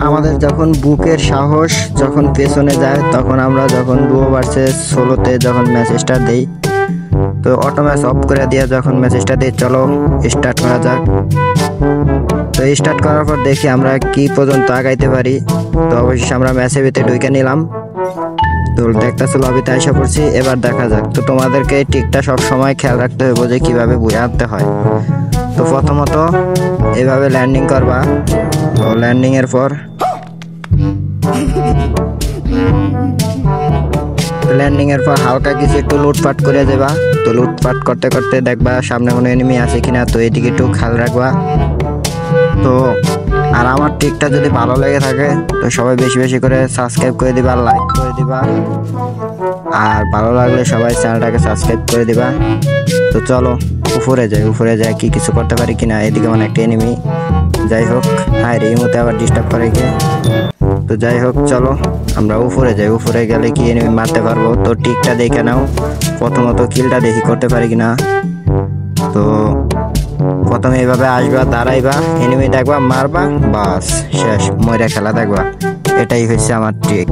আমাদের যখন বুকের সাহস যখন পেছনে যায়, তখন আমরা যখন ডুও ভার্সেস সোলোতে যখন ম্যাচ স্টার্ট দেই, তো অটো ম্যাচ অফ করে দিয়ে যখন ম্যাচ স্টার্ট দিই, চলো স্টার্ট করা যাক। তো স্টার্ট করার পর দেখি আমরা কি পর্যন্ত আগাইতে পারি। তো অবশ্যই আমরা ম্যাচের ভিতরে ঢুকে নিলাম। তো দেখতেছো লবিতে আশা করছি, এবার দেখা যাক। তো তোমাদেরকে এই ট্রিকটা সব সময় খেয়াল রাখতে হবে যে কিভাবে বুয়ে আনতে হয়। তো প্রথমত এভাবে ল্যান্ডিং করবা। তো ল্যান্ডিং এর পর হালকা কিছু একটু লুটপাট করে দেবা। তো লুটপাট করতে করতে দেখবা সামনে কোনো এনিমি আছে কিনা, তো এদিকে একটু খেয়াল রাখবা। তো আর আমার ট্রিকটা যদি ভালো লেগে থাকে তো সবাই বেশি বেশি করে সাবস্ক্রাইব করে দিবা, লাইক করে দিবা, আর ভালো লাগলে সবাই চ্যানেলটাকে সাবস্ক্রাইব করে দিবা। তো চলো উপরে যাই কি কিছু করতে পারি কিনা। এদিকে মানে একটা এনিমি, যাই হোক। হ্যাঁ রে, এই মুহূর্তে আবার ডিস্টার্ব করে গিয়ে। তো যাই হোক, চলো আমরা উপরে যাই। উপরে গেলে কি এনিমি মারতে পারবো। তো ট্রিকটা দেখে নাও, প্রথমত কিলটা দেখি করতে পারি কিনা। তো প্রথমে এইভাবে আসবা, দাঁড়াইবা, এনিমি দেখবা, মারবা, বাস শেষ, ময়রা খেলা দেখবা। এটাই হচ্ছে আমার ট্রিক।